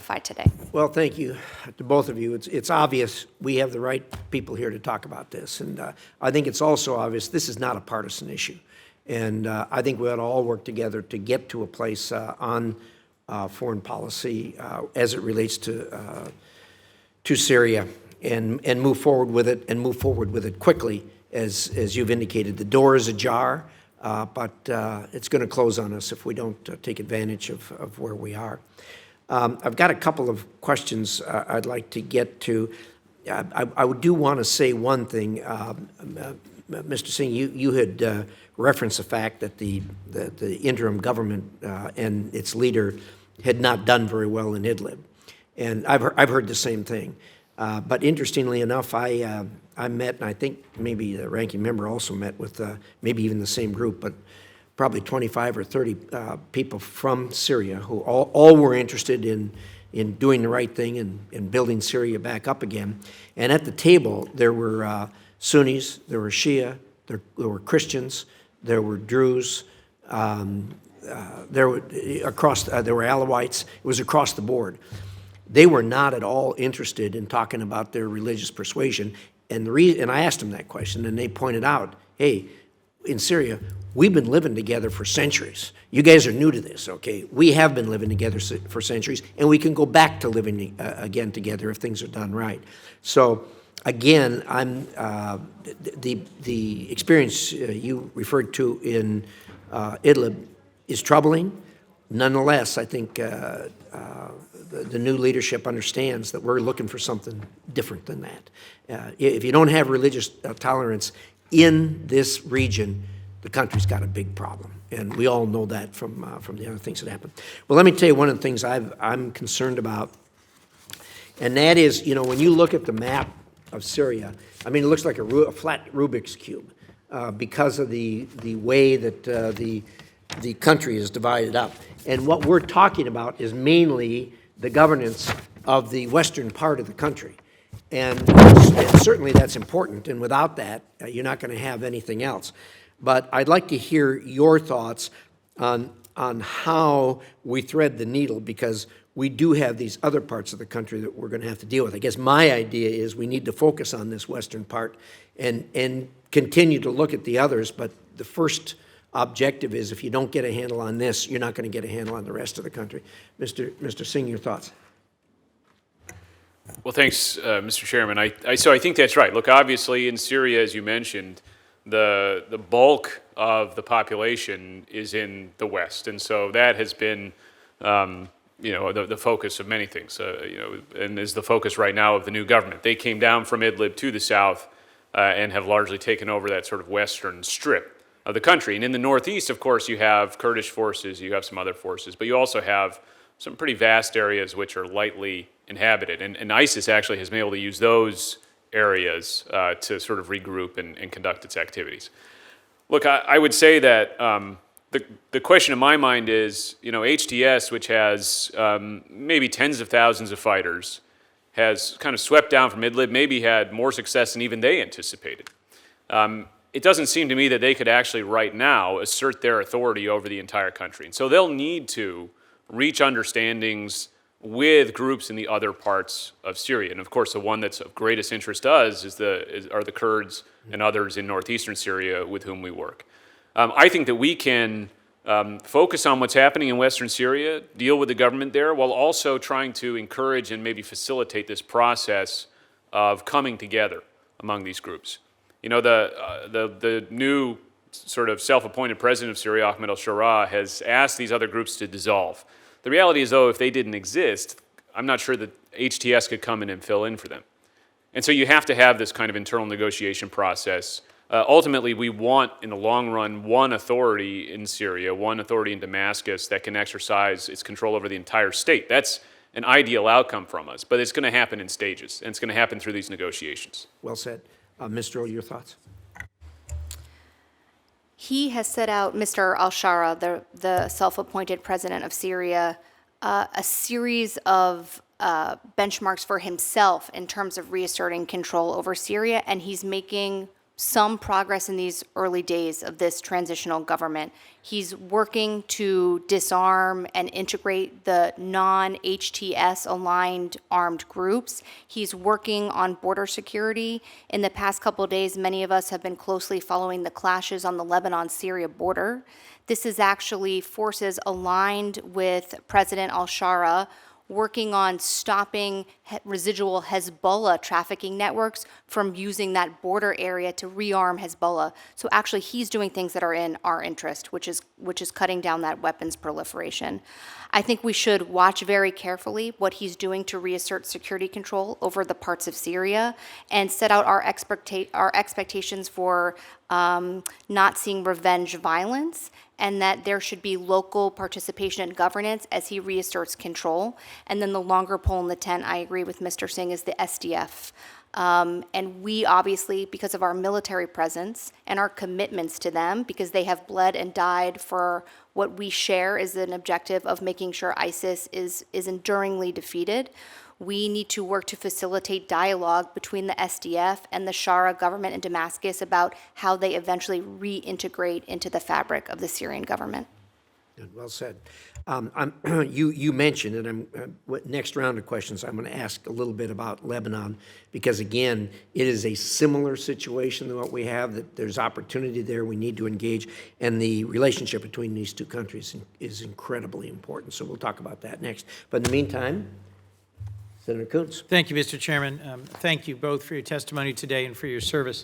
clarify today. Well, thank you to both of you. It's obvious we have the right people here to talk about this. And I think it's also obvious this is not a partisan issue. And I think we ought to all work together to get to a place on foreign policy as it relates to Syria and move forward with it and move forward with it quickly, as you've indicated. The door is ajar, but it's going to close on us if we don't take advantage of where we are. I've got a couple of questions I'd like to get to. I do want to say one thing. Mr. Singh, you had referenced the fact that the interim government and its leader had not done very well in Idlib. And I've heard the same thing. But interestingly enough, I met, and I think maybe the ranking member also met with maybe even the same group, but probably 25 or 30 people from Syria who all were interested in doing the right thing and building Syria back up again. And at the table, there were Sunnis, there were Shia, there were Christians, there were Druze, there were Alawites. It was across the board. They were not at all interested in talking about their religious persuasion. And I asked them that question, and they pointed out, hey, in Syria, we've been living together for centuries. You guys are new to this, okay? We have been living together for centuries, and we can go back to living again together if things are done right. So, again, the experience you referred to in Idlib is troubling. Nonetheless, I think the new leadership understands that we're looking for something different than that. If you don't have religious tolerance in this region, the country's got a big problem, and we all know that from the other things that happen. Well, let me tell you one of the things I'm concerned about, and that is, when you look at the map of Syria, I mean, it looks like a flat Rubik's cube because of the way that the country is divided up. And what we're talking about is mainly the governance of the western part of the country. And certainly that's important, and without that, you're not going to have anything else. But I'd like to hear your thoughts on how we thread the needle, because we do have these other parts of the country that we're going to have to deal with. I guess my idea is we need to focus on this western part and continue to look at the others, but the first objective is if you don't get a handle on this, you're not going to get a handle on the rest of the country. Mr. Singh, your thoughts? Well, thanks, Mr. Chairman. So I think that's right. Look, obviously in Syria, as you mentioned, the bulk of the population is in the West, and so that has been, the focus of many things, and is the focus right now of the new government. They came down from Idlib to the south and have largely taken over that sort of western strip of the country. And in the northeast, of course, you have Kurdish forces, you have some other forces, but you also have some pretty vast areas which are lightly inhabited. And ISIS actually has been able to use those areas to sort of regroup and conduct its activities. Look, I would say that the question in my mind is, HTS, which has maybe tens of thousands of fighters, has kind of swept down from Idlib, maybe had more success than even they anticipated. It doesn't seem to me that they could actually right now assert their authority over the entire country. And so they'll need to reach understandings with groups in the other parts of Syria. And of course, the one that's of greatest interest to us are the Kurds and others in northeastern Syria with whom we work. I think that we can focus on what's happening in western Syria, deal with the government there, while also trying to encourage and maybe facilitate this process of coming together among these groups. The new sort of self-appointed president of Syria, Ahmed al-Shara, has asked these other groups to dissolve. The reality is, though, if they didn't exist, I'm not sure that HTS could come in and fill in for them. And so you have to have this kind of internal negotiation process. Ultimately, we want, in the long run, one authority in Syria, one authority in Damascus that can exercise its control over the entire state. That's an ideal outcome from us, but it's going to happen in stages, and it's going to happen through these negotiations. Well said. Mr. O, your thoughts? He has set out, Mr. al-Shara, the self-appointed president of Syria, a series of benchmarks for himself in terms of reasserting control over Syria, and he's making some progress in these early days of this transitional government. He's working to disarm and integrate the non-HTS aligned armed groups. He's working on border security. In the past couple of days, many of us have been closely following the clashes on the Lebanon-Syria border. This is actually forces aligned with President al-Shara working on stopping residual Hezbollah trafficking networks from using that border area to rearm Hezbollah. So actually, he's doing things that are in our interest, which is cutting down that weapons proliferation. I think we should watch very carefully what he's doing to reassert security control over the parts of Syria and set out our expectations for not seeing revenge violence, and that there should be local participation and governance as he reasserts control. And then the longer pole in the tent, I agree with Mr. Singh, is the SDF. And we obviously, because of our military presence and our commitments to them, because they have bled and died for what we share is an objective of making sure ISIS is enduringly defeated, we need to work to facilitate dialogue between the SDF and the Shara government in Damascus about how they eventually reintegrate into the fabric of the Syrian government. Good, well said. You mentioned, and next round of questions, I'm going to ask a little bit about Lebanon, because again, it is a similar situation to what we have, that there's opportunity there, we need to engage, and the relationship between these two countries is incredibly important, so we'll talk about that next. But in the meantime, Senator Coons. Thank you, Mr. Chairman. Thank you both for your testimony today and for your service.